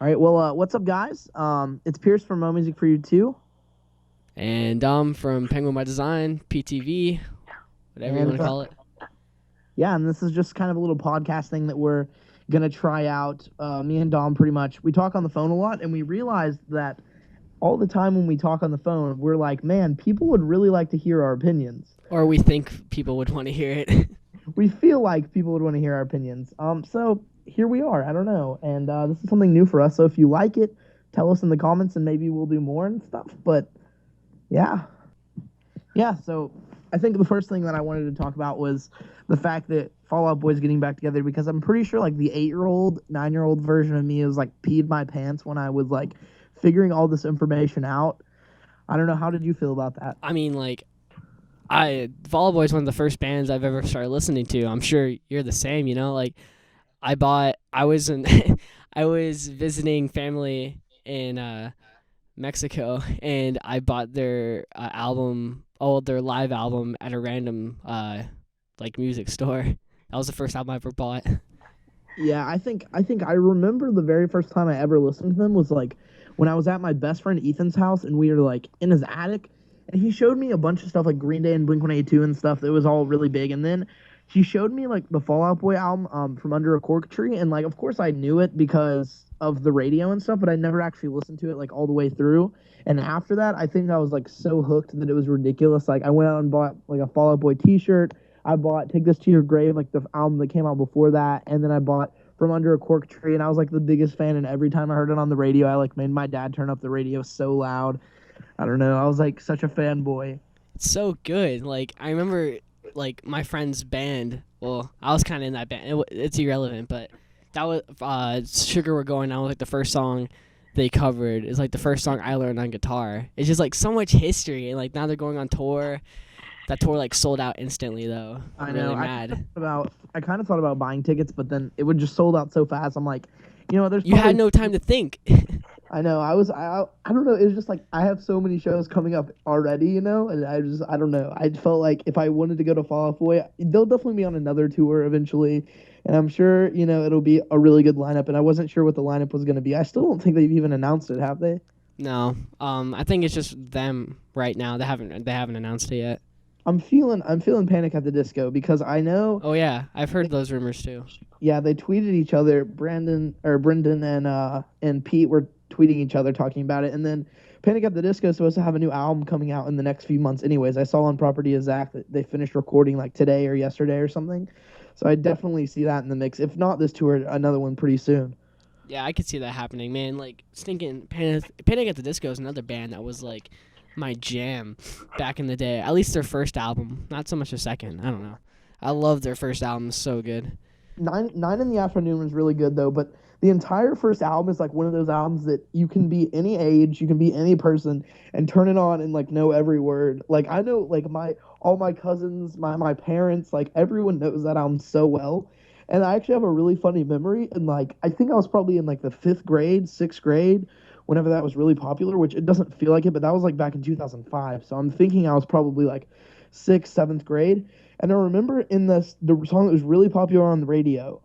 All right, well, what's up, guys? It's Pierce from MoMusik4u2, And from Penguin by Design, PTV, whatever you want and to call it. yeah, and this is just kind of a little podcast thing that we're gonna try out. Me and Dom, pretty much, we talk on the phone a lot, and we realized that all the time when we talk on the phone, we're like, man, people would really like to hear our opinions. Or we think people would want to hear it. We feel like people would want to hear our opinions. So here we are. I don't know, and this is something new for us. So if you like it, tell us in the comments, and maybe we'll do more and stuff. But yeah. Yeah, so I think the first thing that I wanted to talk about was the fact that Fall Out Boy's getting back together, because I'm pretty sure like the 8-year-old, 9-year-old version of me was like peed my pants when I was like figuring all this information out. I don't know. How did you feel about that? I mean, like, Fall Out Boy's one of the first bands I've ever started listening to. I'm sure you're the same, you know? Like, I was in, I was visiting family in Mexico, and I bought their their live album at a random, like, music store. That was the first album I ever bought. Yeah, I think I remember the very first time I ever listened to them was like when I was at my best friend Ethan's house, and we were like in his attic, and he showed me a bunch of stuff like Green Day and Blink-182 and stuff that was all really big. And then he showed me like the Fall Out Boy album, from Under a Cork Tree, and like of course I knew it because of the radio and stuff, but I never actually listened to it like all the way through. And after that, I think I was like so hooked that it was ridiculous. Like I went out and bought like a Fall Out Boy T-shirt. I bought Take This to Your Grave, like the album that came out before that, and then I bought From Under a Cork Tree, and I was like the biggest fan. And every time I heard it on the radio, I like made my dad turn up the radio so loud. I don't know. I was like such a fanboy. It's so good. Like, I remember, like, my friend's band. Well, I was kind of in that band. It's irrelevant, but that was Sugar We're Going On was like the first song they covered. It's like the first song I learned on guitar. It's just like so much history, and like now they're going on tour. That tour like sold out instantly though. I I'm know. really mad. I kind of thought about buying tickets, but then it would just sold out so fast. I'm like, there's You probably had no time to think. I know. I don't know. It was just like I have so many shows coming up already, and I don't know. I felt like if I wanted to go to Fall Out Boy, they'll definitely be on another tour eventually, and I'm sure it'll be a really good lineup. And I wasn't sure what the lineup was going to be. I still don't think they've even announced it, have they? No. I think it's just them right now. They haven't announced it yet. I'm feeling Panic at the Disco because I know. Oh yeah, I've heard those rumors too. Yeah, they tweeted each other. Brendan and Pete were tweeting each other talking about it, and then Panic at the Disco is supposed to have a new album coming out in the next few months. Anyways, I saw on Property of Zach that they finished recording like today or yesterday or something, so I definitely see that in the mix. If not this tour, another one pretty soon. Yeah, I could see that happening, man. Like, stinking Panic at the Disco is another band that was like my jam back in the day. At least their first album, not so much the second. I don't know. I love their first album. It's so good. Nine in the Afternoon was really good though, but the entire first album is like one of those albums that you can be any age, you can be any person, and turn it on and like know every word. Like I know like all my cousins, my parents, like everyone knows that album so well. And I actually have a really funny memory, and like I think I was probably in like the 5th grade, 6th grade, whenever that was really popular, which it doesn't feel like it, but that was like back in 2005. So I'm thinking I was probably like 6th, 7th grade. And I remember in the song that was really popular on the radio.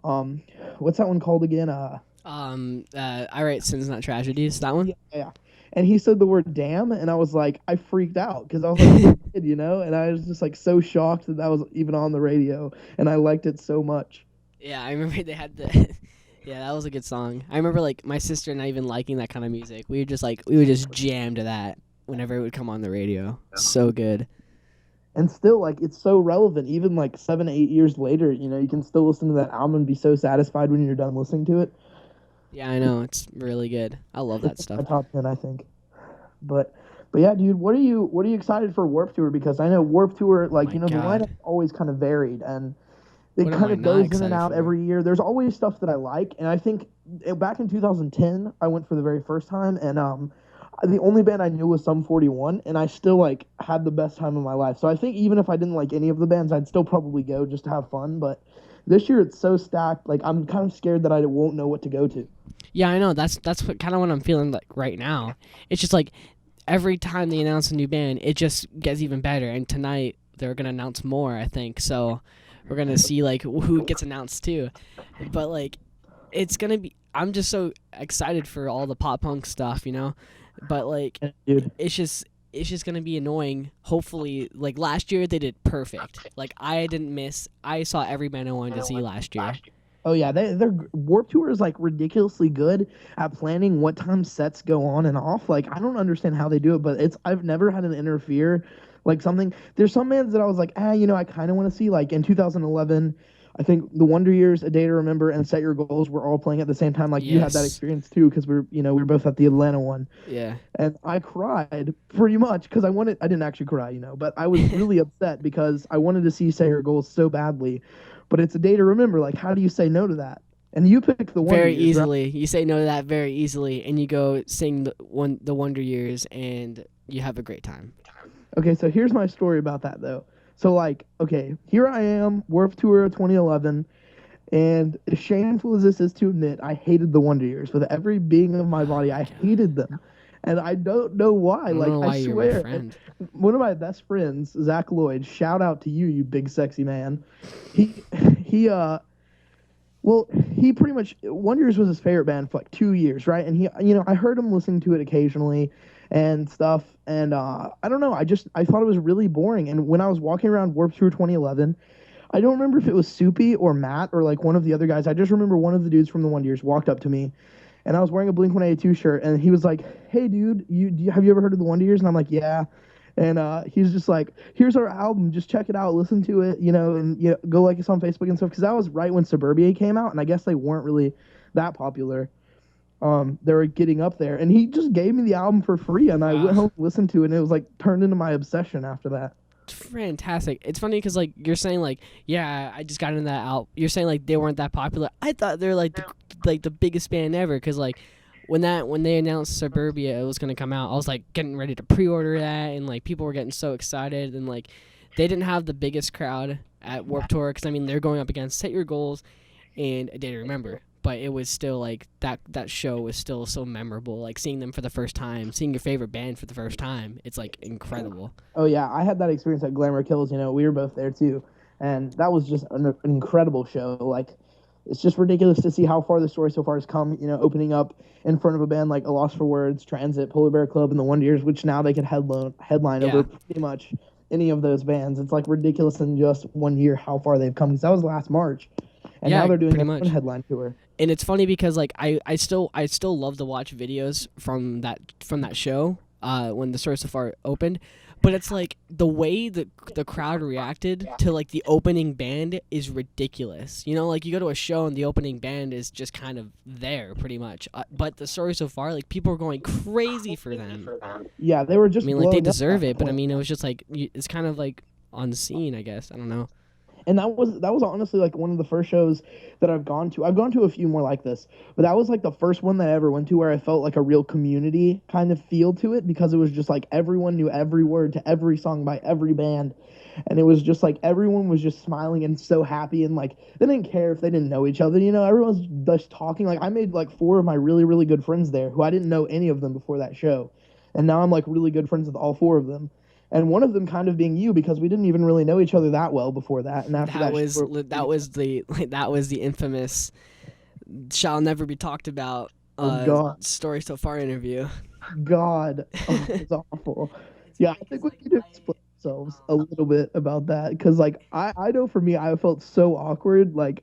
What's that one called again? I Write Sins Not Tragedies. That one. Yeah. And he said the word "damn," and I was like, I freaked out because I was like, a kid, and I was just like so shocked that was even on the radio, and I liked it so much. Yeah, I remember they had the. Yeah, that was a good song. I remember like my sister not even liking that kind of music. We would just jam to that whenever it would come on the radio. So good. And still, like, it's so relevant. Even like 7, 8 years later, you can still listen to that album and be so satisfied when you're done listening to it. Yeah, I know, it's really good. I love that stuff. My top 10, I think. But yeah, dude, what are you excited for Warped Tour? Because I know Warped Tour, like, the lineup always kind of varied, and it kind of goes in and out every year. There's always stuff that I like, and I think back in 2010, I went for the very first time, and the only band I knew was Sum 41, and I still like had the best time of my life. So I think even if I didn't like any of the bands, I'd still probably go just to have fun. But this year it's so stacked, like I'm kind of scared that I won't know what to go to. Yeah, I know. That's what kind of what I'm feeling like right now. It's just like every time they announce a new band, it just gets even better. And tonight they're gonna announce more, I think. So we're gonna see like who gets announced too. But like it's gonna be. I'm just so excited for all the pop punk stuff, But like, Dude. it's just gonna be annoying. Hopefully, like last year they did perfect. Like I didn't miss. I saw every band I wanted to see last year. Oh yeah, their Warped Tour is like ridiculously good at planning what time sets go on and off. Like I don't understand how they do it, but I've never had an interfere like something. There's some bands that I was like, I kind of want to see. Like in 2011, I think the Wonder Years, A Day to Remember, and Set Your Goals were all playing at the same time. Like you had that Yes. experience too, because we were both at the Atlanta one. Yeah. And I cried pretty much because I didn't actually cry, but I was really upset because I wanted to see Set Your Goals so badly. But it's a day to remember. Like, how do you say no to that? And you picked the Wonder Very Years, easily. right? You say no to that very easily, and you go sing the Wonder Years, and you have a great time. Okay, so here's my story about that, though. So, like, okay, here I am, Warped Tour 2011, and as shameful as this is to admit, I hated the Wonder Years. With every being of my body, I hated them. And I don't know why. I don't know why I you're my swear, friend. one of my best friends, Zach Lloyd, shout out to you, you big sexy man. He pretty much Wonder Years was his favorite band for like 2 years, right? And I heard him listening to it occasionally and stuff. And I don't know, I thought it was really boring. And when I was walking around Warped Tour 2011, I don't remember if it was Soupy or Matt or like one of the other guys. I just remember one of the dudes from the Wonder Years walked up to me, and I was wearing a Blink-182 shirt, and he was like, "Hey, dude, have you ever heard of the Wonder Years?" And I'm like, "Yeah." And he's just like, "Here's our album. Just check it out, listen to it, and go like us on Facebook and stuff." Because that was right when Suburbia came out, and I guess they weren't really that popular. They were getting up there, and he just gave me the album for free, and I went home and listened to it, and it was like turned into my obsession after that. Fantastic. It's funny because like you're saying like I just got into that out. You're saying like they weren't that popular. I thought they're like the biggest band ever because like when they announced Suburbia it was gonna come out, I was like getting ready to pre-order that, and like people were getting so excited, and like they didn't have the biggest crowd at Warped Tour because I mean they're going up against Set Your Goals and A Day to Remember. But it was still like that show was still so memorable. Like seeing them for the first time, seeing your favorite band for the first time, it's like incredible. Oh yeah, I had that experience at Glamour Kills. We were both there too, and that was just an incredible show. Like, it's just ridiculous to see how far the story so far has come. Opening up in front of a band like A Loss for Words, Transit, Polar Bear Club, and the Wonder Years, which now they can headline over pretty much any of those bands. It's like ridiculous in just 1 year how far they've come. Because that was last March, and now they're doing a headline tour. And it's funny because like I still love to watch videos from that show when the Story So Far opened, but it's like the way the crowd reacted to like the opening band is ridiculous. Like you go to a show and the opening band is just kind of there pretty much, but the Story So Far, like people were going crazy for them. Yeah, they were just. I mean, like they deserve it, but I mean it was just like it's kind of like on the scene, I guess. I don't know. And that was honestly like one of the first shows that I've gone to. I've gone to a few more like this, but that was like the first one that I ever went to where I felt like a real community kind of feel to it, because it was just like everyone knew every word to every song by every band. And it was just like everyone was just smiling and so happy, and like they didn't care if they didn't know each other. Everyone's just talking. Like I made like 4 of my really, really good friends there who I didn't know any of them before that show. And now I'm like really good friends with all 4 of them. And one of them kind of being you, because we didn't even really know each other that well before that. And after that was the infamous "shall never be talked about" Story So Far interview. God, it's awful. Yeah, I think we need to explain ourselves a little bit about that, because like I know for me, I felt so awkward. Like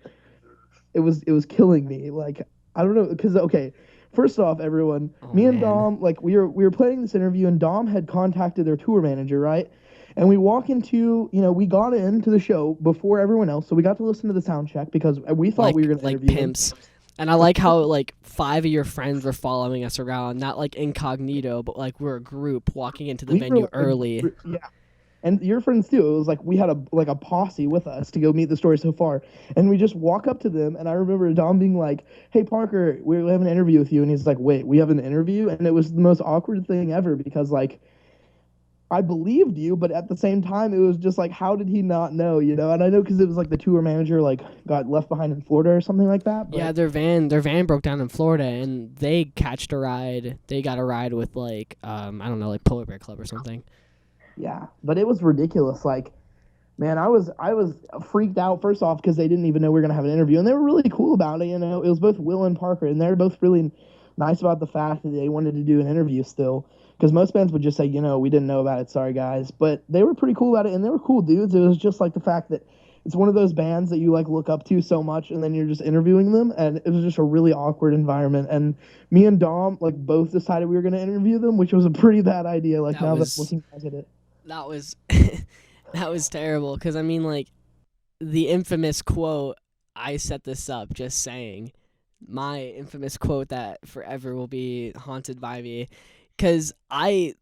it was killing me. Like I don't know, because okay. First off, everyone, me and Dom, like we were planning this interview, and Dom had contacted their tour manager, right? And we walk into, we got into the show before everyone else, so we got to listen to the sound check because we thought we were going to interview pimps. And I like how like 5 of your friends were following us around, not like incognito, but like we're a group walking into the venue early. Yeah. And your friends too. It was like we had a posse with us to go meet the Story So Far, and we just walk up to them. And I remember Dom being like, "Hey Parker, we have an interview with you," and he's like, "Wait, we have an interview?" And it was the most awkward thing ever, because like I believed you, but at the same time it was just like, how did he not know? And I know because it was like the tour manager like got left behind in Florida or something like that. But yeah, their van broke down in Florida, and they catched a ride. They got a ride with like I don't know, like Polar Bear Club or something. Yeah, but it was ridiculous. Like, Man, I was freaked out first off because they didn't even know we were gonna have an interview, and they were really cool about it. It was both Will and Parker, and they're both really nice about the fact that they wanted to do an interview still. Because most bands would just say, we didn't know about it, sorry guys. But they were pretty cool about it, and they were cool dudes. It was just like the fact that it's one of those bands that you like look up to so much, and then you're just interviewing them, and it was just a really awkward environment. And me and Dom like both decided we were gonna interview them, which was a pretty bad idea. Like now that looking back at it, that was that was terrible. Because I mean, like the infamous quote, "I set this up," just saying. My infamous quote that forever will be haunted by me, because I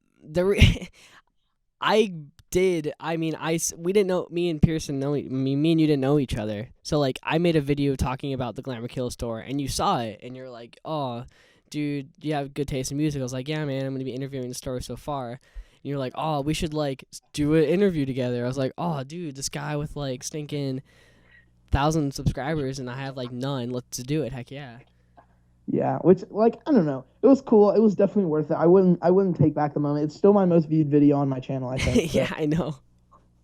did. I mean, we didn't know. Me and Pearson know. Me and you didn't know each other. So like, I made a video talking about the Glamour Kill store, and you saw it, and you're like, "Oh, dude, you have good taste in music." I was like, "Yeah, man, I'm gonna be interviewing the store so far." And you're like, "Oh, we should like do an interview together." I was like, "Oh, dude, this guy with like stinking 1,000 subscribers, and I have like none. Let's do it. Heck yeah." Yeah, which like I don't know, it was cool. It was definitely worth it. I wouldn't take back the moment. It's still my most viewed video on my channel. I think. Yeah, I know.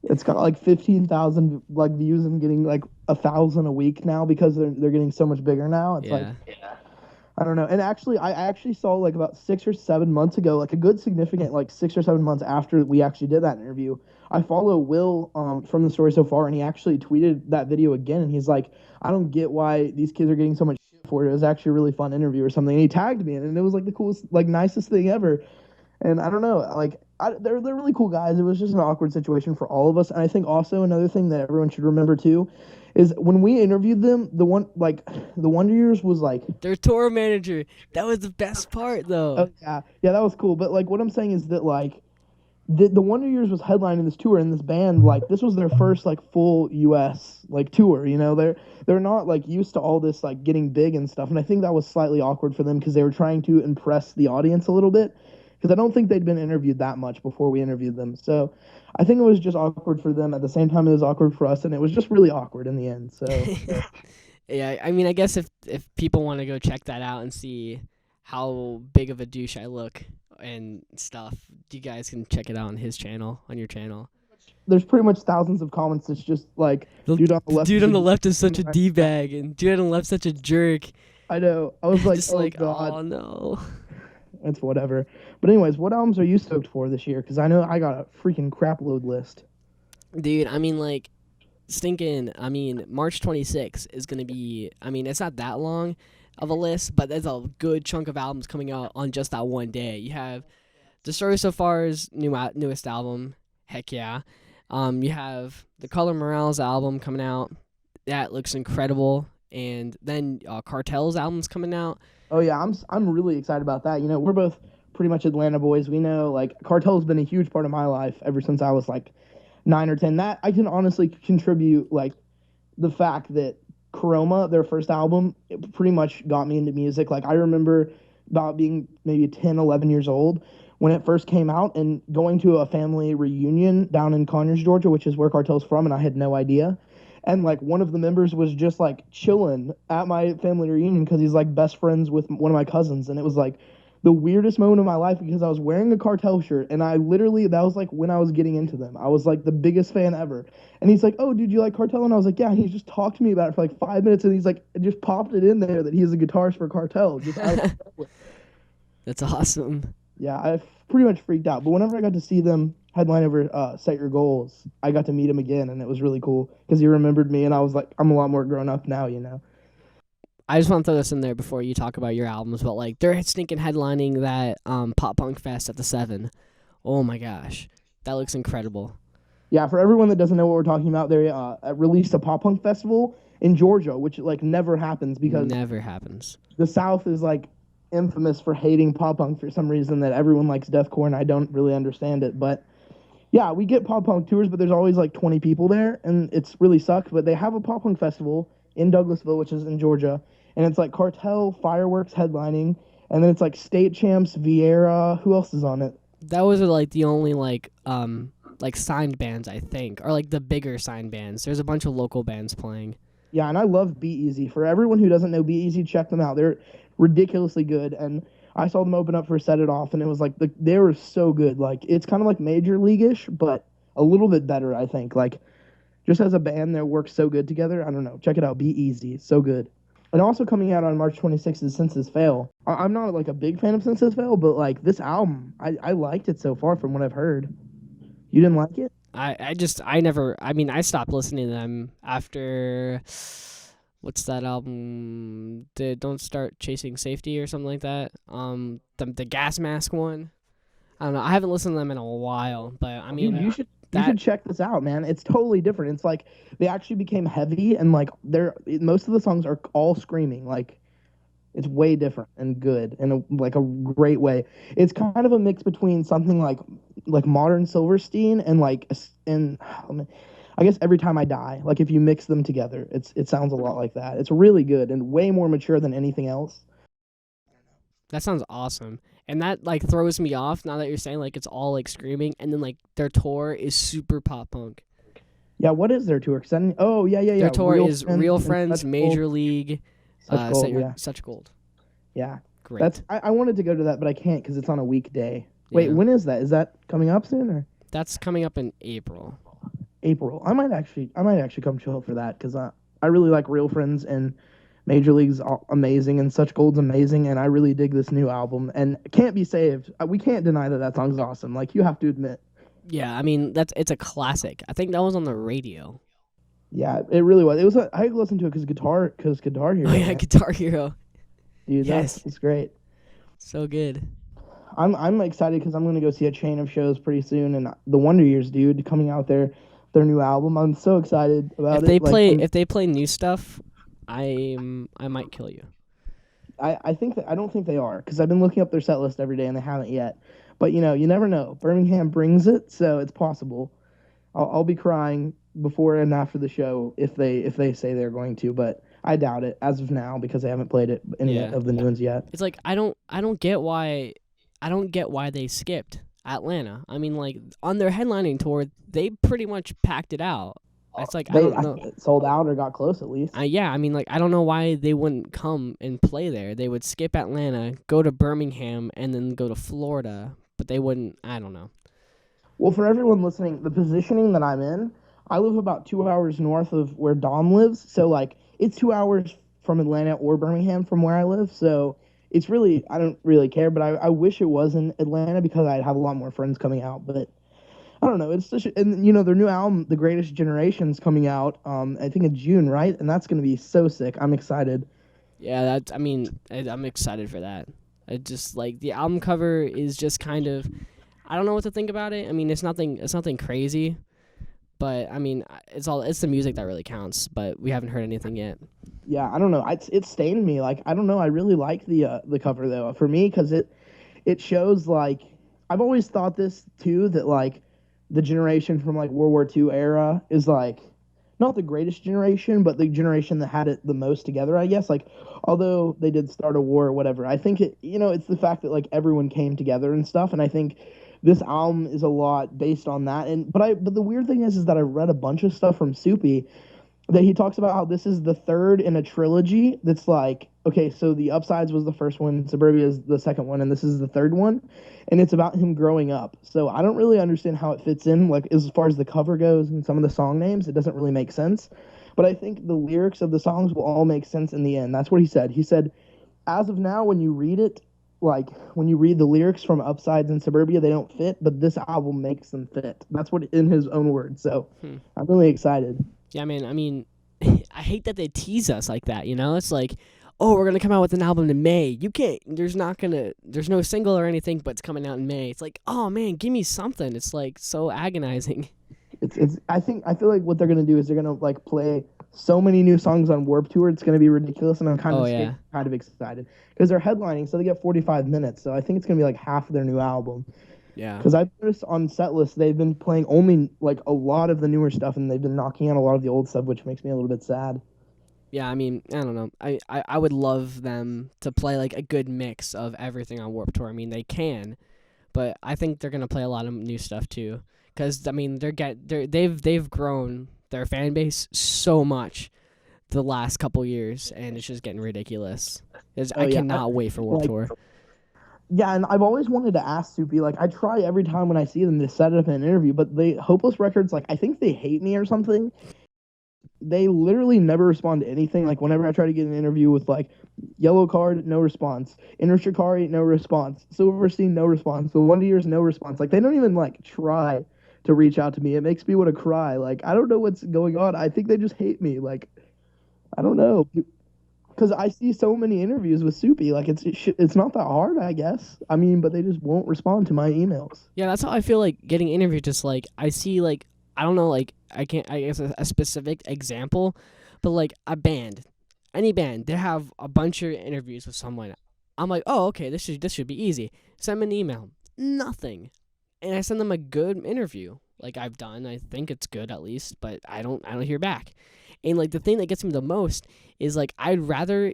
It's got like 15,000 like views and getting like 1,000 a week now because they're getting so much bigger now. It's like I don't know. And actually, I actually saw like about 6 or 7 months ago, like a good significant like 6 or 7 months after we actually did that interview. I follow Will from the story so far, and he actually tweeted that video again, and he's like, I don't get why these kids are getting so much shit for it. It was actually a really fun interview or something. And he tagged me, and it was like the coolest, like nicest thing ever. And I don't know, like they're really cool guys. It was just an awkward situation for all of us. And I think also another thing that everyone should remember too is when we interviewed them, the Wonder Years was like their tour manager. That was the best part, though. Oh yeah, that was cool. But like what I'm saying is that like the Wonder Years was headlining this tour, and this band like this was their first like full U.S. like tour. They're not like used to all this like getting big and stuff. And I think that was slightly awkward for them because they were trying to impress the audience a little bit. Because I don't think they'd been interviewed that much before we interviewed them. So I think it was just awkward for them. At the same time, it was awkward for us, and it was just really awkward in the end. So yeah, I mean, I guess if people want to go check that out and see how big of a douche I look and stuff, you guys can check it out on his channel, on your channel. There's pretty much thousands of comments that's just like, dude on the left is such a D-bag, and dude on the left such a jerk. I know. I was like, just oh, like, God. oh no. It's whatever. But anyways, what albums are you stoked for this year? Because I know I got a freaking crap load list. Dude, I mean, like, March 26th is going to be, it's not that long of a list, but there's a good chunk of albums coming out on just that one day. You have The Story So Far's newest album, heck yeah. You have the Color Morale's album coming out. That looks incredible. And then Cartel's album's coming out. Oh yeah, I'm really excited about that. We're both pretty much Atlanta boys. We know like Cartel's been a huge part of my life ever since I was like 9 or 10. That I can honestly contribute like the fact that Chroma, their first album, it pretty much got me into music. Like I remember about being maybe 10, 11 years old when it first came out and going to a family reunion down in Conyers, Georgia, which is where Cartel's from, and I had no idea. And like one of the members was just like chilling at my family reunion because he's like best friends with one of my cousins. And it was like the weirdest moment of my life because I was wearing a Cartel shirt, and that was like when I was getting into them. I was like the biggest fan ever. And he's like, oh, dude, you like Cartel? And I was like, yeah. And he just talked to me about it for like 5 minutes, and he's like, just popped it in there that he's a guitarist for Cartel. That's awesome. Yeah, I pretty much freaked out. But whenever I got to see them headline over Set Your Goals, I got to meet him again, and it was really cool because he remembered me, and I was like, I'm a lot more grown up now, I just want to throw this in there before you talk about your albums, but like they're stinking headlining that Pop Punk Fest at the 7. Oh my gosh, that looks incredible. Yeah, for everyone that doesn't know what we're talking about, they released a pop punk festival in Georgia, which like never happens because the South is like infamous for hating pop punk for some reason that everyone likes deathcore, and I don't really understand it, but. Yeah, we get pop punk tours, but there's always like 20 people there, and it's really sucks. But they have a pop punk festival in Douglasville, which is in Georgia, and it's like Cartel, Fireworks headlining, and then it's like State Champs, Vieira. Who else is on it? That was like the only like signed bands, I think, or like the bigger signed bands. There's a bunch of local bands playing. Yeah, and I love Be Easy. For everyone who doesn't know Be Easy, check them out. They're ridiculously good, and I saw them open up for Set It Off, and it was like they were so good. Like it's kind of like Major League-ish, but a little bit better, I think. Like Just as a band that works so good together. I don't know. Check it out. Be Easy. So good. And also coming out on March 26th is Senses Fail. I'm not like a big fan of Senses Fail, but like this album, I liked it so far from what I've heard. You didn't like it? I stopped listening to them after, what's that album? The Don't Start Chasing Safety or something like that. The Gas Mask one. I don't know. I haven't listened to them in a while, but I mean, You should check this out, man. It's totally different. It's like they actually became heavy, and like most of the songs are all screaming. Like it's way different and good in a great way. It's kind of a mix between something like modern Silverstein and I guess Every Time I Die. Like if you mix them together, it sounds a lot like that. It's really good and way more mature than anything else. that sounds awesome. And that like throws me off now that you're saying like it's all like screaming, and then like their tour is super pop punk. Yeah, what is their tour? Yeah. Their tour is Real Friends, Major League, Such Gold. Yeah. Great. I wanted to go to that, but I can't because it's on a weekday. Wait, when is that? Is that coming up soon or? That's coming up in April. I might actually come chill for that because I really like Real Friends and Major League's amazing and Such Gold's amazing, and I really dig this new album. And Can't Be Saved. We can't deny that song's awesome. Like you have to admit. Yeah, I mean it's a classic. I think that was on the radio. Yeah, it really was. It was. I listened to it because Guitar Hero. Oh yeah, Guitar Hero. Dude, yes, it's great. So good. I'm excited because I'm gonna go see a chain of shows pretty soon, and the Wonder Years, dude, coming out their new album. I'm so excited about it. If they play new stuff, I might kill you. I don't think they are because I've been looking up their set list every day and they haven't yet. But you never know. Birmingham brings it, so it's possible. I'll be crying before and after the show if they say they're going to, but I doubt it as of now because they haven't played any of the new ones yet. It's like I don't get why they skipped Atlanta. I mean, like on their headlining tour, they pretty much packed it out. It's like I don't know. It sold out or got close at least. Yeah, I mean, like I don't know why they wouldn't come and play there. They would skip Atlanta, go to Birmingham, and then go to Florida, but they wouldn't. I don't know. Well, for everyone listening, the positioning that I'm in, I live about 2 hours north of where Dom lives, so like it's 2 hours from Atlanta or Birmingham from where I live, so it's really I don't really care, but I wish it was in Atlanta because I'd have a lot more friends coming out, but I don't know. It's such and their new album, The Greatest Generation's coming out. I think in June, right? And that's gonna be so sick. I'm excited. Yeah, I'm excited for that. I just like the album cover is just kind of, I don't know what to think about it. I mean, it's nothing crazy, but I mean, it's the music that really counts. But we haven't heard anything yet. Yeah, I don't know. It stained me. Like I don't know. I really like the cover though for me because it shows like I've always thought this too that like the generation from like World War II era is like not the greatest generation, but the generation that had it the most together, I guess. Like, although they did start a war or whatever, I think it's the fact that like everyone came together and stuff. And I think this album is a lot based on that. But the weird thing is that I read a bunch of stuff from Soupy that he talks about how this is the third in a trilogy that's like, okay, so the Upsides was the first one, Suburbia is the second one, and this is the third one, and it's about him growing up. So I don't really understand how it fits in, like as far as the cover goes and some of the song names, it doesn't really make sense. But I think the lyrics of the songs will all make sense in the end. That's what he said. He said, as of now, when you read it, like when you read the lyrics from Upsides and Suburbia, they don't fit, but this album makes them fit. That's what in his own words. So I'm really excited. Yeah, man. I mean, I hate that they tease us like that. It's like, oh, we're gonna come out with an album in May. You can't. There's no single or anything, but it's coming out in May. It's like, oh man, give me something. It's like so agonizing. I feel like what they're gonna do is they're gonna like play so many new songs on Warped Tour. It's gonna be ridiculous, and I'm kind of excited because they're headlining, so they get 45 minutes. So I think it's gonna be like half of their new album. Yeah. Because I've noticed on set lists they've been playing only like a lot of the newer stuff, and they've been knocking out a lot of the old stuff, which makes me a little bit sad. Yeah, I mean, I don't know. I would love them to play like a good mix of everything on Warped Tour. I mean, they can, but I think they're gonna play a lot of new stuff too. Because I mean, they've grown their fan base so much the last couple years, and it's just getting ridiculous. I cannot wait for Warped Tour. Yeah, and I've always wanted to ask Soupy, like, I try every time when I see them to set up an interview, but Hopeless Records, like, I think they hate me or something. They literally never respond to anything. Like, whenever I try to get an interview with, like, Yellow Card, no response. Inner Shikari, no response. Silverstein, no response. The Wonder Years, no response. Like, they don't even, like, try to reach out to me. It makes me want to cry. Like, I don't know what's going on. I think they just hate me. Like, I don't know. Because I see so many interviews with Soupy, like it's not that hard, I guess. I mean, but they just won't respond to my emails. Yeah, that's how I feel like getting interviewed. Just like I see, like I don't know, like I can't. I guess a specific example, but like a band, any band, they have a bunch of interviews with someone. I'm like, oh, okay, this should be easy. Send me an email, nothing, and I send them a good interview, like I've done. I think it's good at least, but I don't hear back. And like the thing that gets me the most is like I'd rather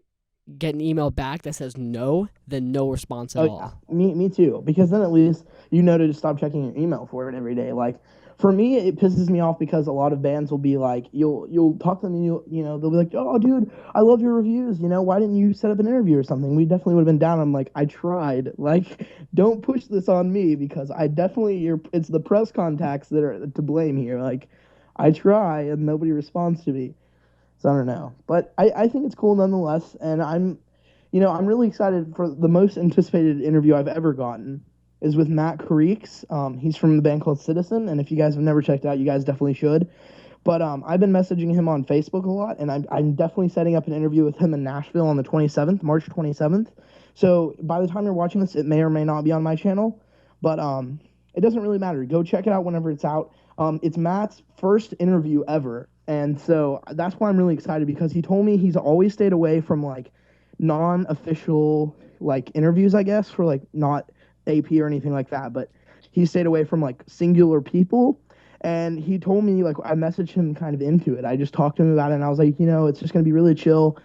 get an email back that says no than no response at all. Yeah. Me too. Because then at least you know to just stop checking your email for it every day. Like for me, it pisses me off because a lot of bands will be like, you'll talk to them and they'll be like, oh dude, I love your reviews. Why didn't you set up an interview or something? We definitely would have been down. I'm like, I tried. Like, don't push this on me because it's the press contacts that are to blame here. Like, I try and nobody responds to me. So I don't know, but I think it's cool nonetheless, and I'm really excited for the most anticipated interview I've ever gotten is with Matt Creeks. He's from the band called Citizen, and if you guys have never checked it out, you guys definitely should. But I've been messaging him on Facebook a lot, and I'm definitely setting up an interview with him in Nashville on the 27th, March 27th. So by the time you're watching this, it may or may not be on my channel, but it doesn't really matter. Go check it out whenever it's out. It's Matt's first interview ever. And so that's why I'm really excited because he told me he's always stayed away from like non-official like interviews, I guess, for like not AP or anything like that, but he stayed away from like singular people. And he told me, like, I messaged him kind of into it. I just talked to him about it, and I was like, it's just going to be really chill,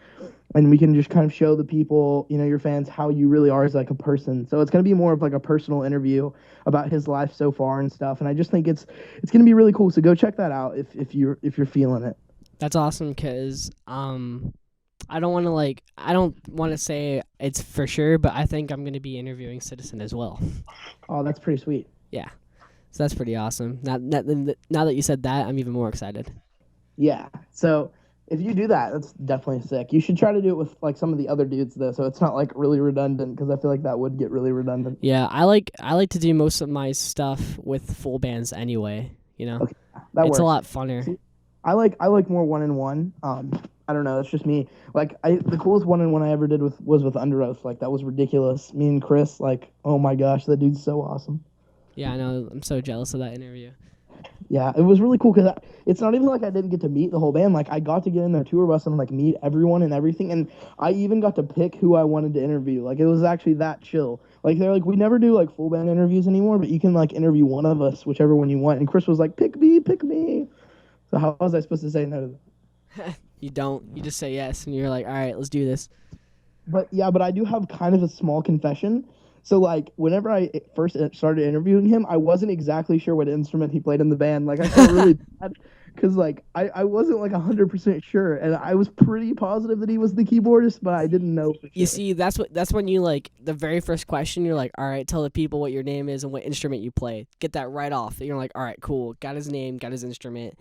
and we can just kind of show the people, your fans, how you really are as, like, a person. So it's going to be more of, like, a personal interview about his life so far and stuff, and I just think it's going to be really cool. So go check that out if you're feeling it. That's awesome because I don't want to say it's for sure, but I think I'm going to be interviewing Citizen as well. Oh, that's pretty sweet. Yeah. So that's pretty awesome. Now that you said that, I'm even more excited. Yeah. So if you do that, that's definitely sick. You should try to do it with like some of the other dudes though, so it's not like really redundant because I feel like that would get really redundant. Yeah, I like to do most of my stuff with full bands anyway. Okay, it's works. a lot funner. See, I like more one-on-one. I don't know. It's just me. Like the coolest one-on-one I ever did was with Underoath. Like that was ridiculous. Me and Chris. Like, oh my gosh, that dude's so awesome. Yeah, I know. I'm so jealous of that interview. Yeah, it was really cool because it's not even like I didn't get to meet the whole band. Like I got to get in their tour bus and like meet everyone and everything, and I even got to pick who I wanted to interview. Like it was actually that chill. Like they're like, we never do like full band interviews anymore, but you can like interview one of us, whichever one you want. And Chris was like, pick me, pick me. So how was I supposed to say no to that? You don't. You just say yes, and you're like, all right, let's do this. But I do have kind of a small confession. So, like, whenever I first started interviewing him, I wasn't exactly sure what instrument he played in the band. Like, I felt really bad because, like, I wasn't, like, 100% sure. And I was pretty positive that he was the keyboardist, but I didn't know for sure. You see, that's when you, like, the very first question, you're like, all right, tell the people what your name is and what instrument you play. Get that right off. And you're like, all right, cool. Got his name, got his instrument.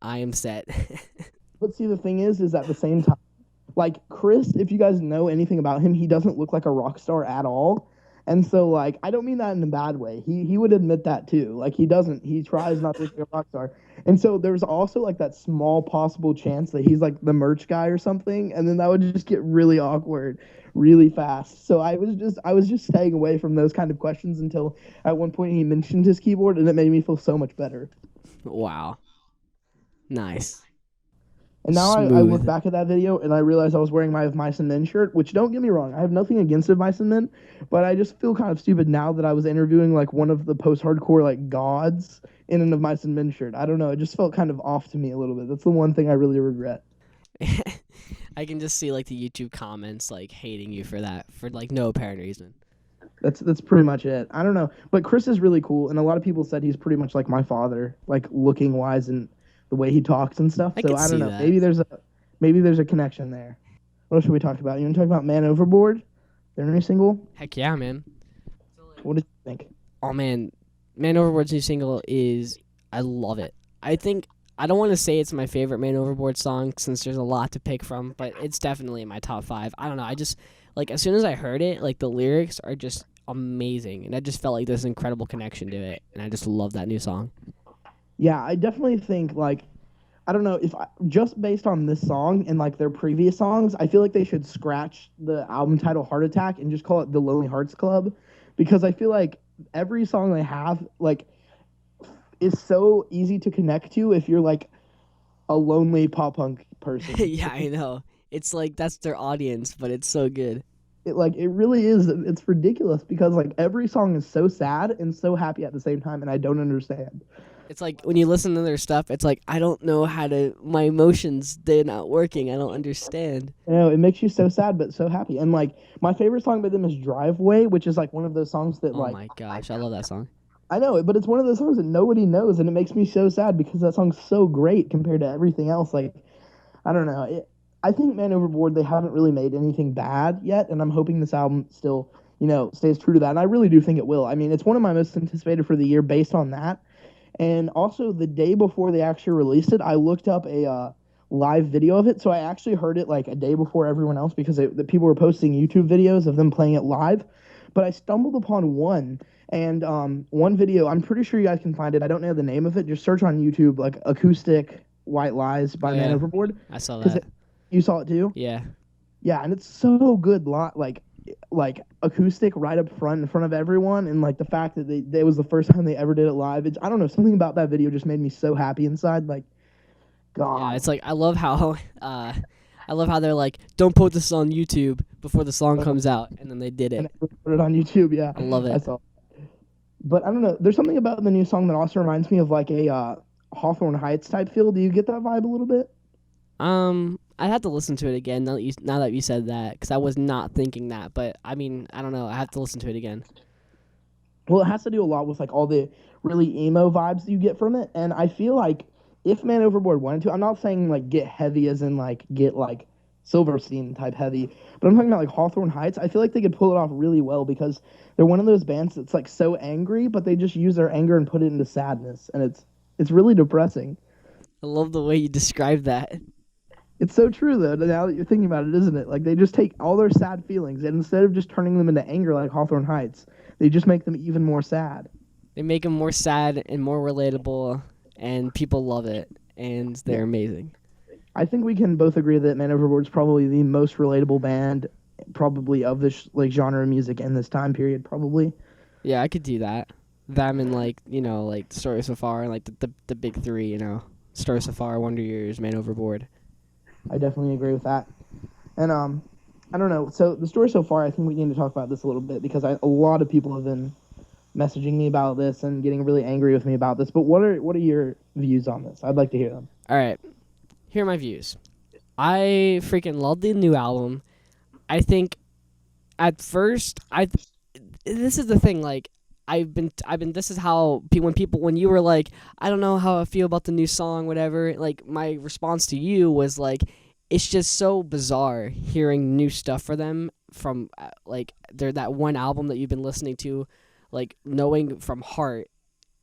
I am set. But see, the thing is at the same time, like, Chris, if you guys know anything about him, he doesn't look like a rock star at all. And so, like, I don't mean that in a bad way. He would admit that, too. Like, he doesn't. He tries not to be a rock star. And so there's also, like, that small possible chance that he's, like, the merch guy or something. And then that would just get really awkward really fast. So I was just staying away from those kind of questions until at one point he mentioned his keyboard, and it made me feel so much better. Wow. Nice. And now I look back at that video and I realize I was wearing my Mice and Men shirt, which don't get me wrong, I have nothing against Mice and Men, but I just feel kind of stupid now that I was interviewing like one of the post-hardcore like gods in an of Mice and Men shirt. I don't know, it just felt kind of off to me a little bit. That's the one thing I really regret. I can just see like the YouTube comments like hating you for that for like no apparent reason. That's pretty much it. I don't know, but Chris is really cool, and a lot of people said he's pretty much like my father, like looking wise and the way he talks and stuff. So I don't know. That. Maybe there's a connection there. What else should we talk about? You want to talk about Man Overboard? Their new single? Heck yeah, man. What did you think? Oh man, Man Overboard's new single is, I love it. I think, I don't want to say it's my favorite Man Overboard song since there's a lot to pick from, but it's definitely in my top 5. I don't know, I just, like, as soon as I heard it, like, the lyrics are just amazing, and I just felt like there's an incredible connection to it, and I just love that new song. Yeah, I definitely think, like, I don't know, just based on this song and, like, their previous songs, I feel like they should scratch the album title Heart Attack and just call it The Lonely Hearts Club, because I feel like every song they have, like, is so easy to connect to if you're, like, a lonely pop punk person. Yeah, I know. It's like, that's their audience, but it's so good. It really is. It's ridiculous because, like, every song is so sad and so happy at the same time, and I don't understand. It's like, when you listen to their stuff, it's like, I don't know how to, my emotions, they're not working. I don't understand. You know, it makes you so sad but so happy. And, like, my favorite song by them is Driveway, which is, like, one of those songs that, Oh like... my gosh, I love that song. I know it, but it's one of those songs that nobody knows, and it makes me so sad because that song's so great compared to everything else. Like, I don't know. I think Man Overboard, they haven't really made anything bad yet, and I'm hoping this album still, stays true to that. And I really do think it will. I mean, it's one of my most anticipated for the year based on that. And also, the day before they actually released it, I looked up a live video of it. So I actually heard it like a day before everyone else because the people were posting YouTube videos of them playing it live. But I stumbled upon one. And one video, I'm pretty sure you guys can find it. I don't know the name of it. Just search on YouTube, like Acoustic White Lies by Man Overboard. I saw that. You saw it too? Yeah. Yeah, and it's so good, like acoustic right up front in front of everyone, and like the fact that it was the first time they ever did it live. I don't know, something about that video just made me so happy inside. Like, God. Yeah, it's like, I love how they're like, don't put this on YouTube before the song comes out, and then they did it. And I put it on YouTube, yeah. I love it. But I don't know, there's something about the new song that also reminds me of like a Hawthorne Heights type feel. Do you get that vibe a little bit? I'd have to listen to it again now that you said that, because I was not thinking that. But I mean, I don't know. I have to listen to it again. Well, it has to do a lot with like all the really emo vibes that you get from it, and I feel like if Man Overboard wanted to, I'm not saying like get heavy as in like get like Silverstein type heavy, but I'm talking about like Hawthorne Heights. I feel like they could pull it off really well because they're one of those bands that's like so angry, but they just use their anger and put it into sadness, and it's really depressing. I love the way you describe that. It's so true, though, now that you're thinking about it, isn't it? Like, they just take all their sad feelings, and instead of just turning them into anger like Hawthorne Heights, they just make them even more sad. They make them more sad and more relatable, and people love it, and they're amazing. I think we can both agree that Man Overboard is probably the most relatable band, probably of this like genre of music in this time period, probably. Yeah, I could do that. Them and like Story So Far, like the big three, Story So Far, Wonder Years, Man Overboard. I definitely agree with that. And I don't know. So the Story So Far, I think we need to talk about this a little bit because a lot of people have been messaging me about this and getting really angry with me about this. But what are your views on this? I'd like to hear them. All right. Here are my views. I freaking love the new album. I think at first this is the thing, like I've been this is how when you were like, I don't know how I feel about the new song, whatever, like my response to you was like, it's just so bizarre hearing new stuff for them from like they're that one album that you've been listening to, like knowing from heart,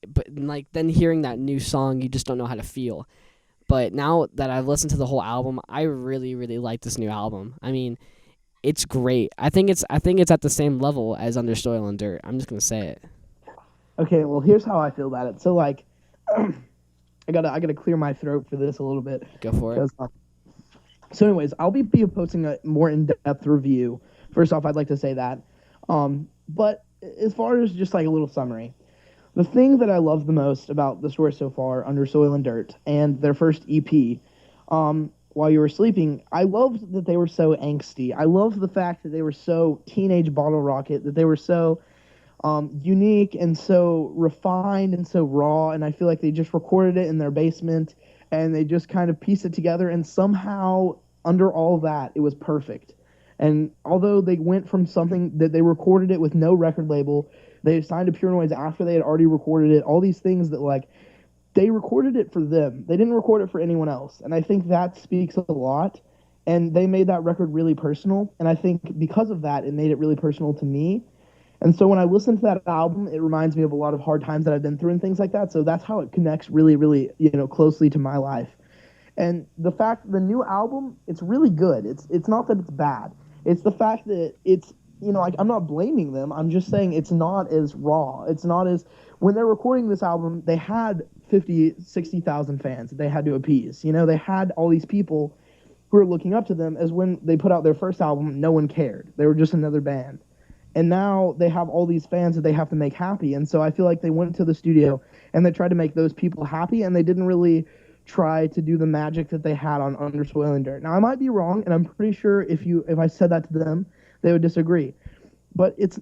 but like then hearing that new song, you just don't know how to feel. But now that I've listened to the whole album, I really, really like this new album. I mean, it's great. I think it's at the same level as Under Soil and Dirt. I'm just gonna say it. Okay, well here's how I feel about it. So like, I gotta clear my throat for this a little bit. Go for it. So anyways, I'll be posting a more in-depth review. First off, I'd like to say that. But as far as just like a little summary, the thing that I love the most about the Story So Far, Under Soil and Dirt, and their first EP, While You Were Sleeping, I loved that they were so angsty. I loved the fact that they were so teenage bottle rocket, that they were so unique and so refined and so raw, and I feel like they just recorded it in their basement, and they just kind of pieced it together, and somehow, under all that, it was perfect. And although they went from something that they recorded it with no record label, they signed to Pure Noise after they had already recorded it, all these things that, like, they recorded it for them. They didn't record it for anyone else. And I think that speaks a lot. And they made that record really personal. And I think because of that, it made it really personal to me. And so when I listen to that album, it reminds me of a lot of hard times that I've been through and things like that. So that's how it connects really, really, closely to my life. And the fact the new album, it's really good. It's not that it's bad. It's the fact that it's like I'm not blaming them. I'm just saying it's not as raw. It's not as when they're recording this album, they had 50, 60,000 fans that they had to appease. They had all these people who were looking up to them as when they put out their first album, no one cared. They were just another band. And now they have all these fans that they have to make happy. And so I feel like they went to the studio and they tried to make those people happy, and they didn't really try to do the magic that they had on Under Soil and Dirt. Now, I might be wrong, and I'm pretty sure if I said that to them, they would disagree. But it's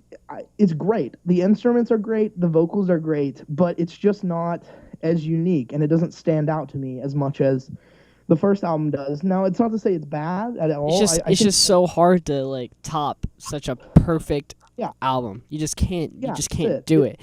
great. The instruments are great, the vocals are great, but it's just not as unique, and it doesn't stand out to me as much as the first album does. Now, it's not to say it's bad at all. It's just so hard to like top such a perfect Yeah. album. You just can't. Yeah, You just that's can't it. do it.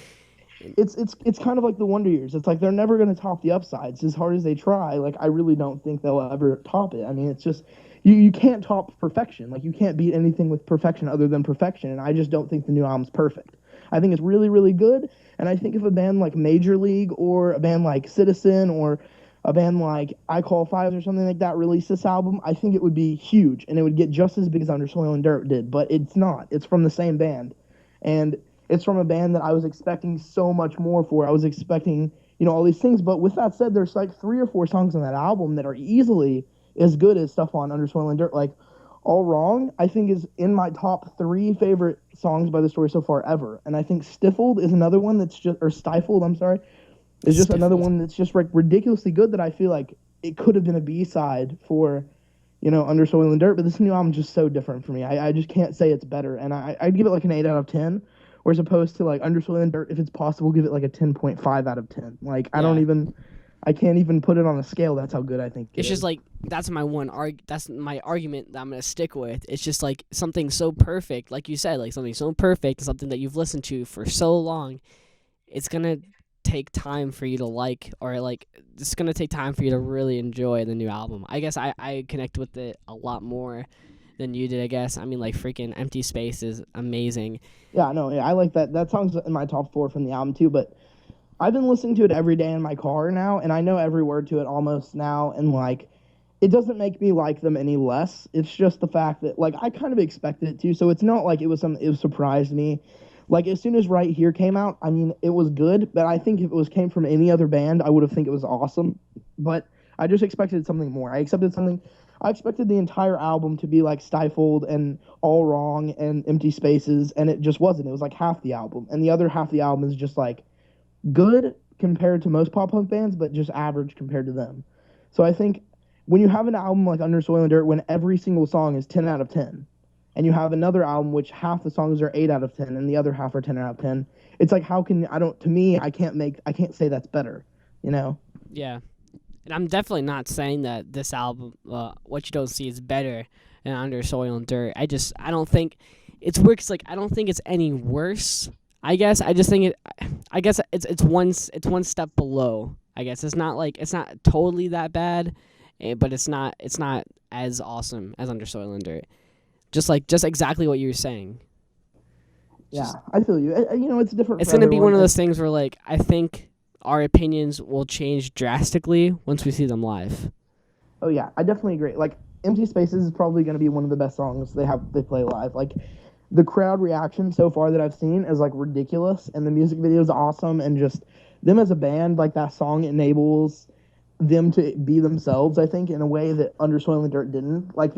It's kind of like the Wonder Years. It's like they're never going to top the Upsides as hard as they try. Like, I really don't think they'll ever top it. I mean, it's just you can't top perfection. Like, you can't beat anything with perfection other than perfection, and I just don't think the new album's perfect. I think it's really, really good, and I think if a band like Major League or a band like Citizen or a band like I Call Fives or something like that released this album, I think it would be huge, and it would get just as big as Under Soil and Dirt did, but it's not. It's from the same band, and it's from a band that I was expecting so much more for. I was expecting, all these things, but with that said, there's like 3 or 4 songs on that album that are easily as good as stuff on Under Soil and Dirt. Like, All Wrong, I think, is in my top 3 favorite songs by The Story so far ever, and I think Stifled is another one that's just, or Stifled, I'm sorry, is just another one that's just like ridiculously good that I feel like it could have been a B-side for, Under Soil and Dirt, but this new album is just so different for me. I just can't say it's better, and I'd give it like an 8 out of 10, whereas opposed to like Under Soil and Dirt, if it's possible, give it like a 10.5 out of 10. Like, I can't even put it on a scale. That's how good I think it It's is. just like that's my argument that I'm gonna stick with. It's just like something so perfect, like you said, like something so perfect, something that you've listened to for so long. It's gonna take time for you to like, or like it's gonna take time for you to really enjoy the new album. I guess I connect with it a lot more than you did. I guess I mean, like, freaking Empty Space is amazing. Yeah, no, yeah, I like that. That song's in my top 4 from the album too, but I've been listening to it every day in my car now, and I know every word to it almost now, and like, it doesn't make me like them any less. It's just the fact that, like, I kind of expected it to, so it's not like it surprised me. Like, as soon as Right Here came out, I mean, it was good, but I think if it came from any other band, I would have think it was awesome. But I just expected something more. I expected the entire album to be like Stifled and All Wrong and Empty Spaces, and it just wasn't. It was like half the album, and the other half of the album is just like good compared to most pop punk bands, but just average compared to them. So I think when you have an album like Under Soil and Dirt, when every single song is 10 out of 10, and you have another album which half the songs are 8 out of 10 and the other half are 10 out of 10, it's like, I can't say that's better, Yeah, and I'm definitely not saying that this album, What You Don't See, is better than Under Soil and Dirt. I don't think it's works. Like, I don't think it's any worse. I guess it's one step below. I guess it's not totally that bad, but it's not as awesome as Under Soil and Dirt. Just exactly what you were saying. Yeah, I feel you. It's different. It's gonna be one of those things where, like, I think our opinions will change drastically once we see them live. Oh yeah, I definitely agree. Like, Empty Spaces is probably gonna be one of the best songs they play live. Like, the crowd reaction so far that I've seen is like ridiculous, and the music video is awesome, and just them as a band, like, that song enables them to be themselves, I think, in a way that Under Soil and Dirt didn't. Like,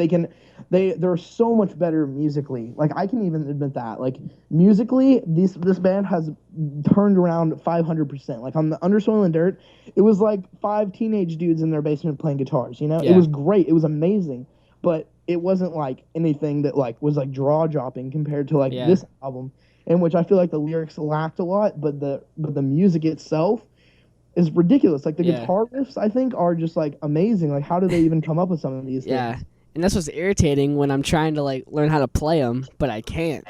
they're so much better musically. Like, I can even admit that. Like, musically, this band has turned around 500%. Like, on the Under Soil and Dirt, it was like 5 teenage dudes in their basement playing guitars, Yeah. It was great. It was amazing. But it wasn't like anything that like was like jaw-dropping compared to like this album, in which I feel like the lyrics lacked a lot, but the music itself is ridiculous. Like, the guitar riffs, I think, are just like amazing. Like, how do they even come up with some of these things? And that's what's irritating when I'm trying to like learn how to play them, but I can't.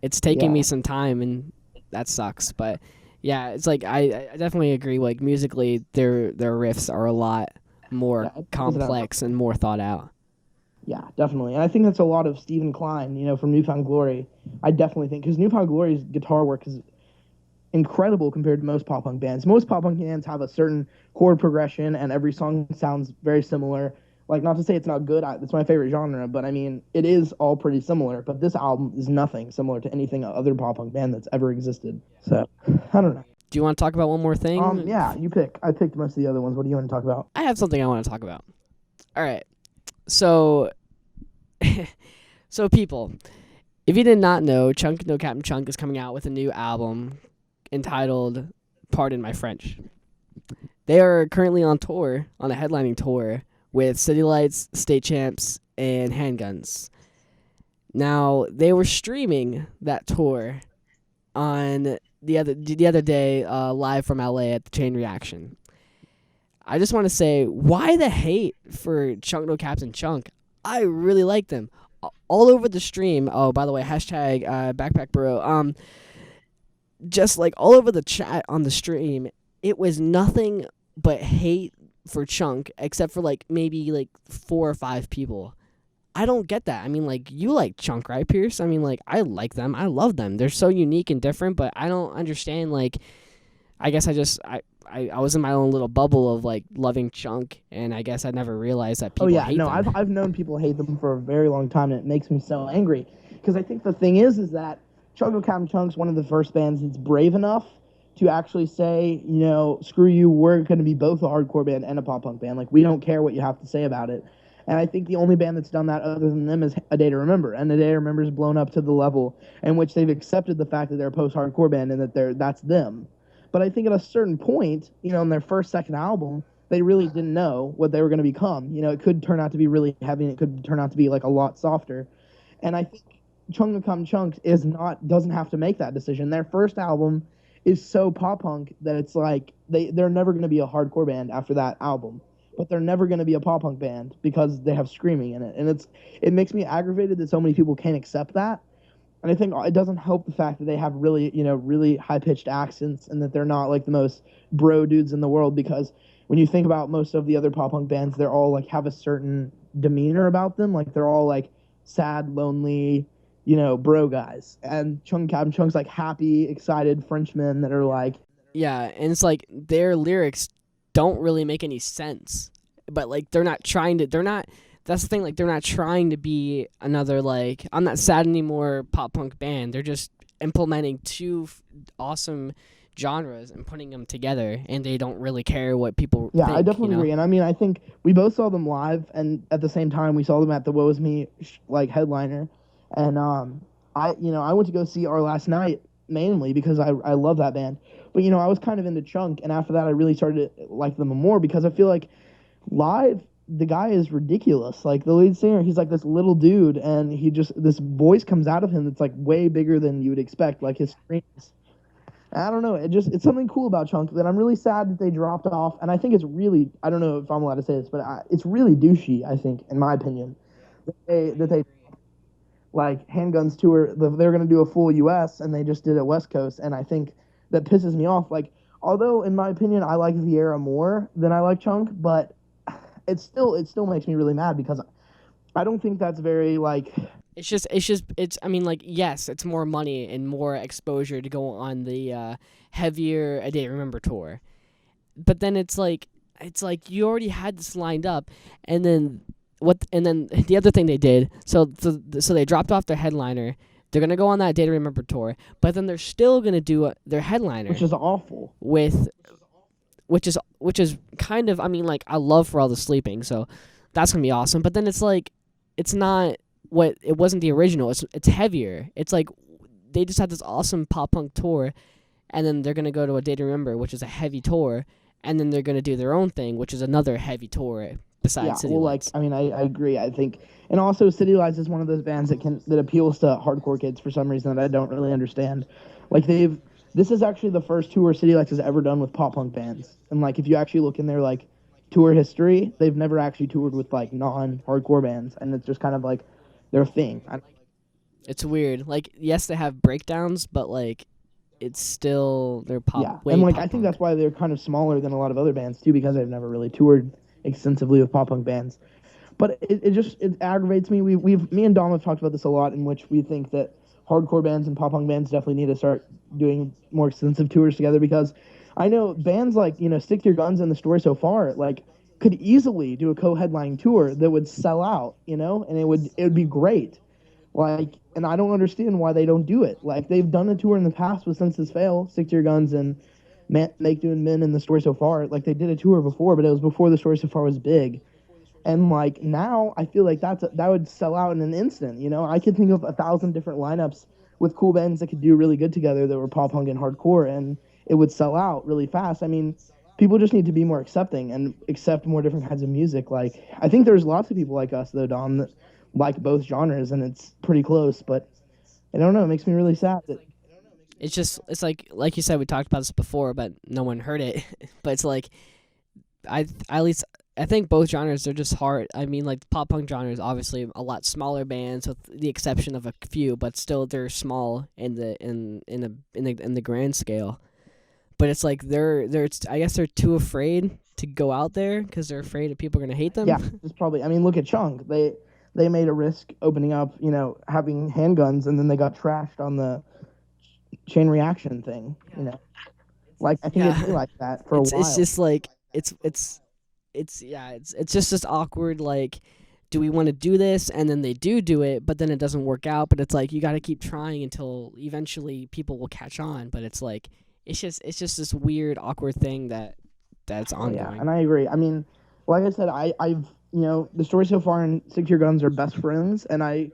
It's taking me some time, and that sucks. But yeah, it's like I definitely agree. Like, musically, their riffs are a lot more complex and more thought out. Yeah, definitely. And I think that's a lot of Stephen Klein, from Newfound Glory. I definitely think, because Newfound Glory's guitar work is incredible compared to most pop punk bands. Most pop punk bands have a certain chord progression, and every song sounds very similar. Like, not to say it's not good, it's my favorite genre, but I mean, it is all pretty similar. But this album is nothing similar to anything other pop punk band that's ever existed. So, I don't know. Do you want to talk about one more thing? Yeah, you pick. I picked most of the other ones. What do you want to talk about? I have something I want to talk about. All right. So, so people, if you did not know, Chunk No Captain Chunk is coming out with a new album entitled Pardon My French. They are currently on tour, on a headlining tour, with City Lights, State Champs, and Handguns. Now, they were streaming that tour on the other day, live from LA at the Chain Reaction. I just want to say, why the hate for Chunk No Captain Chunk? I really like them. All over the stream. Oh, by the way, hashtag Backpack Bro. Just like all over the chat on the stream, it was nothing but hate for Chunk, except for like maybe like 4 or 5 people. I don't get that. I mean, like, you like Chunk, right, Pierce? I mean, like, I like them. I love them. They're so unique and different, but I don't understand, like, I guess I was in my own little bubble of, like, loving Chunk, and I guess I never realized that people hate them. I've known people hate them for a very long time, and it makes me so angry. Because I think the thing is that Chunk No Captain Chunk's one of the first bands that's brave enough to actually say, screw you, we're going to be both a hardcore band and a pop punk band. Like, we don't care what you have to say about it. And I think the only band that's done that other than them is A Day to Remember. And A Day to Remember is blown up to the level in which they've accepted the fact that they're a post-hardcore band and that that's them. But I think at a certain point, in their first, second album, they really didn't know what they were going to become. It could turn out to be really heavy, and it could turn out to be like a lot softer. And I think Chunk No Captain Chunk doesn't have to make that decision. Their first album is so pop punk that it's like they're never going to be a hardcore band after that album. But they're never going to be a pop punk band because they have screaming in it. And it makes me aggravated that so many people can't accept that. And I think it doesn't help the fact that they have really, really high-pitched accents and that they're not like the most bro dudes in the world, because when you think about most of the other pop punk bands, they're all like have a certain demeanor about them. Like they're all like sad, lonely, bro guys. And Chunk Captain Chunk's like happy, excited Frenchmen that are like... Yeah, and it's like their lyrics don't really make any sense, but like they're not that's the thing, like they're not trying to be another like I'm Not Sad Anymore pop punk band. They're just implementing two awesome genres and putting them together, and they don't really care what people think. I definitely agree. And I mean, I think we both saw them live, and at the same time we saw them at the Woe Is Me headliner, and I went to go see Our Last Night mainly because I love that band. But, I was kind of into Chunk, and after that I really started to like them more because I feel like live, the guy is ridiculous. Like, the lead singer, he's like this little dude, and this voice comes out of him that's like way bigger than you would expect, like his screams. I don't know, it's something cool about Chunk that I'm really sad that they dropped off, and I think it's really, I don't know if I'm allowed to say this, but it's really douchey, I think, in my opinion, that they like Handguns tour, they're going to do a full U.S., and they just did it West Coast, and I think that pisses me off. Like, although in my opinion I like Vieira more than I like Chunk, but it still makes me really mad because I don't think that's very like... I mean, like, yes, it's more money and more exposure to go on the heavier A Day to Remember tour. But then it's like you already had this lined up, and then the other thing they did, so they dropped off their headliner. They're going to go on that Day to Remember tour, but then they're still going to do their headliner. Which is awful. Which is kind of, I mean, like, I love For All the Sleeping, so that's going to be awesome. But then it's like, it's not it wasn't the original. It's heavier. It's like they just had this awesome pop punk tour, and then they're going to go to A Day to Remember, which is a heavy tour, and then they're going to do their own thing, which is another heavy tour besides City Lights. I mean, I agree. I think, and also City Lights is one of those bands that appeals to hardcore kids for some reason that I don't really understand. Like this is actually the first tour City Lights has ever done with pop punk bands, and like if you actually look in their like tour history, they've never actually toured with like non-hardcore bands, and it's just kind of like their thing. It's weird. Like, yes, they have breakdowns, but like it's still their pop. Yeah, and like I think that's why they're kind of smaller than a lot of other bands too, because they've never really toured extensively with pop punk bands. But it aggravates me. Me and Dom have talked about this a lot, in which we think that hardcore bands and pop punk bands definitely need to start doing more extensive tours together, because I know bands like, Stick to Your Guns and The Story So Far, like, could easily do a co-headlining tour that would sell out, and it would be great. Like, and I don't understand why they don't do it. Like, they've done a tour in the past with Senses Fail, Stick to Your Guns, and Make Do and Men and The Story So Far. Like, they did a tour before, but it was before The Story So Far was big. And like now, I feel like that would sell out in an instant. I could think of 1,000 different lineups with cool bands that could do really good together that were pop punk and hardcore, and it would sell out really fast. I mean, people just need to be more accepting and accept more different kinds of music. Like, I think there's lots of people like us though, Dom, that like both genres, and it's pretty close. But I don't know. It makes me really sad that. It's like you said, we talked about this before, but no one heard it. But it's like I think both genres are just hard. I mean, like, the pop punk genre is obviously a lot smaller bands, with the exception of a few, but still they're small in the grand scale. But it's like I guess they're too afraid to go out there because they're afraid that people are gonna hate them. Yeah, it's probably. I mean, look at Chunk. They made a risk opening up, having handguns, and then they got trashed on the chain reaction thing. Like, I think it'd be like that for a while. It's just like it's just this awkward, like, do we want to do this? And then they do it, but then it doesn't work out. But it's like, you got to keep trying until eventually people will catch on. But it's like, it's just this weird, awkward thing that's ongoing. Yeah, and I agree. I mean, like I said, I've The Story So Far and Stick to Your Guns are best friends, and I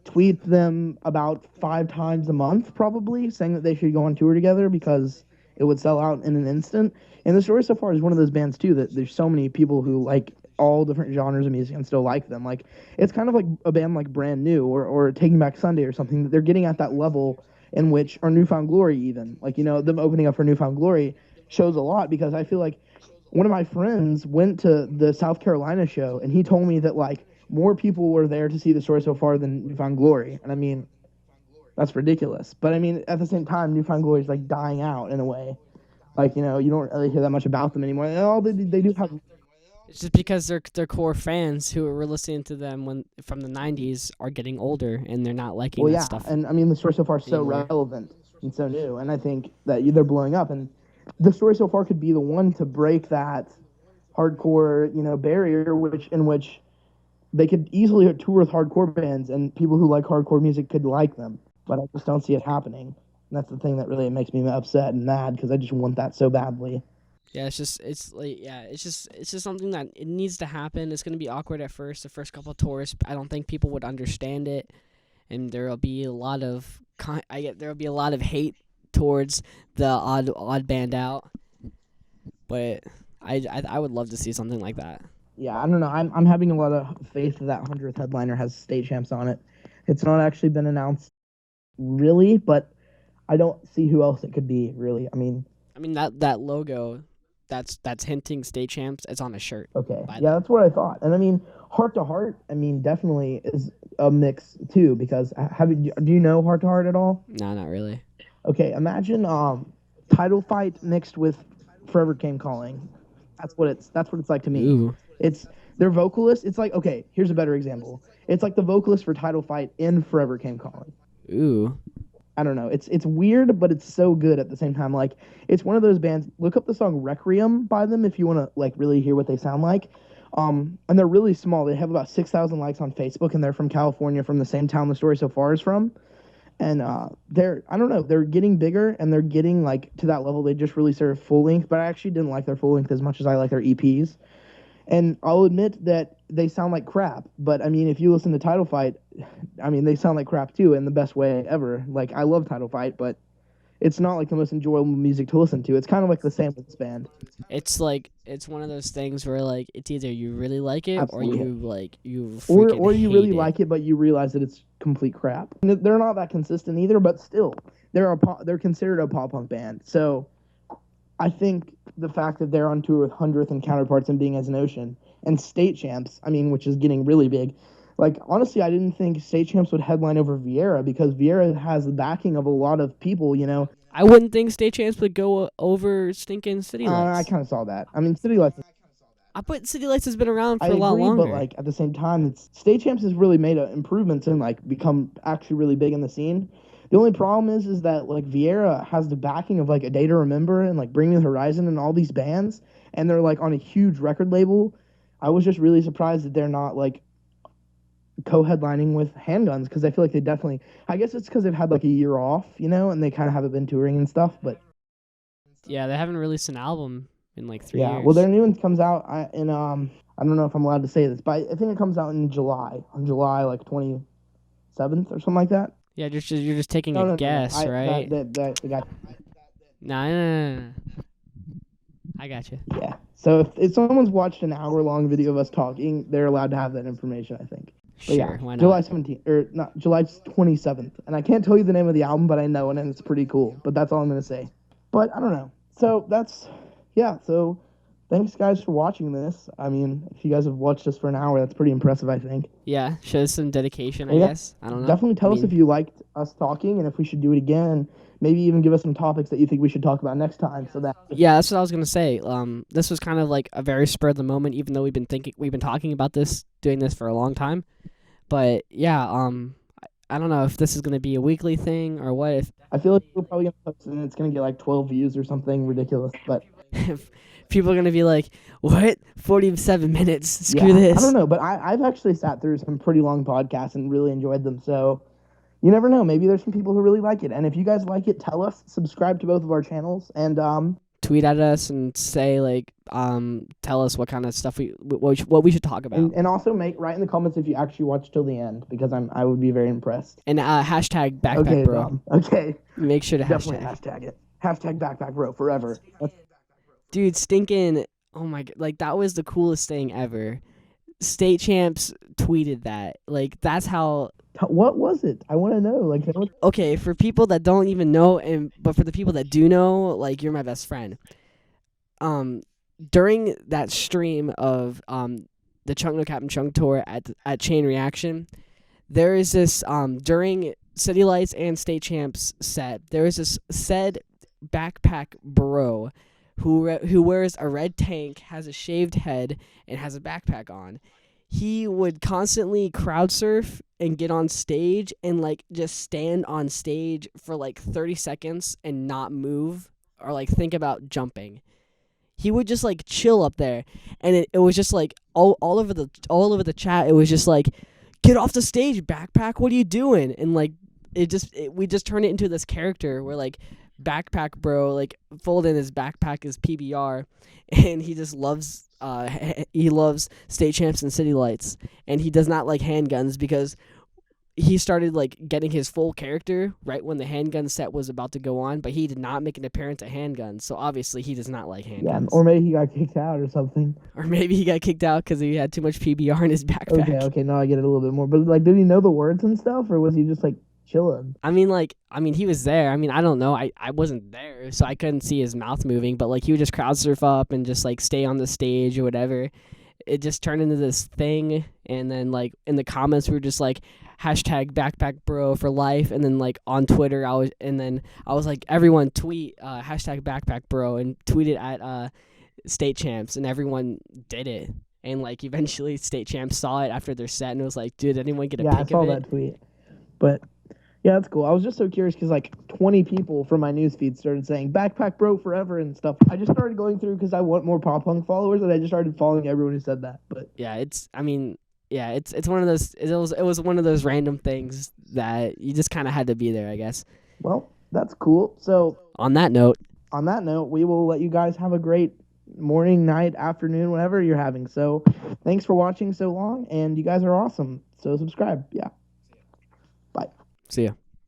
tweet them about 5 times a month probably, saying that they should go on tour together because it would sell out in an instant. And The Story So Far is one of those bands too that there's so many people who like all different genres of music and still like them. Like, it's kind of like a band like Brand New or Taking Back Sunday or something, that they're getting at that level in which, or Newfound Glory even, like, them opening up for Newfound Glory shows a lot, because I feel like one of my friends went to the South Carolina show, and he told me that like more people were there to see The Story So Far than Newfound Glory. And I mean, that's ridiculous. But I mean, at the same time, Newfound Glory is like dying out in a way. Like, you don't really hear that much about them anymore. And all they do have. It's just because their core fans who were listening to them from the 90s are getting older, and they're not liking that stuff. And I mean, The Story So Far is so relevant and so new, and I think that they're blowing up, and The Story So Far could be the one to break that hardcore, barrier, in which they could easily tour with hardcore bands, and people who like hardcore music could like them. But I just don't see it happening. And that's the thing that really makes me upset and mad, because I just want that so badly. Yeah, it's just something that it needs to happen. It's gonna be awkward at first, the first couple of tours. I don't think people would understand it, and there'll be a lot of hate towards the odd band out. But I would love to see something like that. Yeah, I don't know. I'm having a lot of faith that 100th headliner has State Champs on it. It's not actually been announced, really, but I don't see who else it could be, really. I mean that logo, that's hinting State Champs. It's on a shirt. Okay, yeah, that's what I thought. And I mean, Heart to Heart, I mean, definitely is a mix too, because do you know Heart to Heart at all? No, not really. Okay, imagine Title Fight mixed with Forever Came Calling. That's what it's like to me. Ooh. It's their vocalist. It's like, okay, here's a better example. It's like the vocalist for Title Fight in Forever Came Calling. Ooh. I don't know. It's weird, but it's so good at the same time. Like, it's one of those bands. Look up the song Requiem by them if you want to like really hear what they sound like. And they're really small. They have about 6,000 likes on Facebook, and they're from California, from the same town The Story So Far is from. And I don't know, they're getting bigger, and they're getting like to that level. They just released their full length, but I actually didn't like their full length as much as I like their EPs. And I'll admit that they sound like crap, but I mean, if you listen to Title Fight, I mean, they sound like crap too, in the best way ever. Like, I love Title Fight, but it's not like the most enjoyable music to listen to. It's kind of like the same with this band. It's like, it's one of those things where like it's either you really like it, Absolutely. or you freaking or you really hate like it, but you realize that it's complete crap. And they're not that consistent either, but still, they're considered a pop punk band. So I think the fact that they're on tour with 100th and Counterparts and Being as an Ocean and State Champs, I mean, which is getting really big. Like, honestly, I didn't think State Champs would headline over Vieira, because Vieira has the backing of a lot of people, I wouldn't think State Champs would go over stinking City Lights. I kind of saw that. I mean, City Lights. But City Lights has been around I for a lot agree, longer. but like at the same time, it's State Champs has really made improvements and like become actually really big in the scene. The only problem is that like Vieira has the backing of like A Day to Remember and like Bring Me the Horizon and all these bands, and they're like on a huge record label. I was just really surprised that they're not like co-headlining with Handguns because I feel like they definitely. I guess it's because they've had like a year off, and they kind of haven't been touring and stuff. But yeah, they haven't released an album in like 3 yeah, years. well, their new one comes out in I don't know if I'm allowed to say this, but I think it comes out in July, on July like 27th or something like that. Yeah, you're just taking No, a no, no, guess, no. right? The guy. No. I got you. Yeah. So if someone's watched an hour-long video of us talking, they're allowed to have that information, I think. But Sure, yeah, why not? July 17th, or not, July 27th. And I can't tell you the name of the album, but I know it, and it's pretty cool. But that's all I'm going to say. But I don't know. So so thanks, guys, for watching this. I mean, if you guys have watched us for an hour, that's pretty impressive, I think. Yeah, shows some dedication, I Yeah. guess. I don't know. Definitely tell us if you liked us talking and if we should do it again. Maybe even give us some topics that you think we should talk about next time. So that Yeah, that's what I was gonna say. This was kind of like a very spur of the moment, even though we've been talking about doing this for a long time. But yeah, I don't know if this is gonna be a weekly thing or what. If I feel like we're probably gonna post it and it's gonna get like 12 views or something ridiculous. But if people are gonna be like, "What? 47 minutes? Screw this." I don't know, but I've actually sat through some pretty long podcasts and really enjoyed them. So you never know. Maybe there's some people who really like it. And if you guys like it, tell us. Subscribe to both of our channels and tweet at us and say like tell us what kind of stuff what we should talk about. And also write in the comments if you actually watch till the end because I would be very impressed. And hashtag backpack bro. Okay. Make sure to definitely hashtag it. Hashtag backpack bro forever. Dude, stinking. Oh my god, like that was the coolest thing ever. State Champs tweeted that. Like that's how. What was it? I want to know. Like, okay, for people that don't even know, but for the people that do know, like you're my best friend. During that stream of the Chunk No Captain Chunk tour at Chain Reaction, there is this during City Lights and State Champs set. There is this said backpack bro who wears a red tank, has a shaved head, and has a backpack on. He would constantly crowd surf and get on stage and like just stand on stage for like 30 seconds and not move or like think about jumping. He would just like chill up there, and it was just like all over the chat. It was just like, get off the stage, backpack. What are you doing? And like we just turned it into this character where like backpack bro like folded in his backpack his PBR, and he just loves State Champs and City Lights, and he does not like handguns because he started like getting his full character right when the handgun set was about to go on, but he did not make an appearance at handguns, so obviously he does not like handguns. Yeah, or maybe he got kicked out or something. Or maybe he got kicked out because he had too much PBR in his backpack. Okay, now I get it a little bit more. But like, did he know the words and stuff, or was he just like chilling? I mean, he was there. I mean, I don't know. I wasn't there, so I couldn't see his mouth moving. But like, he would just crowd surf up and just like stay on the stage or whatever. It just turned into this thing, and then like in the comments we were just like hashtag backpack bro for life, and then like on Twitter I was like, everyone tweet hashtag backpack bro, and tweet it at State Champs, and everyone did it. And like eventually State Champs saw it after their set and was like, did anyone get a pic of it? Yeah, I saw that tweet. But yeah, that's cool. I was just so curious because like 20 people from my newsfeed started saying backpack bro forever and stuff. I just started going through because I want more pop punk followers, and I just started following everyone who said that. But yeah, it's one of those. It was one of those random things that you just kind of had to be there, I guess. Well, that's cool. So on that note, we will let you guys have a great morning, night, afternoon, whatever you're having. So thanks for watching so long, and you guys are awesome. So subscribe. Yeah. Bye. See ya.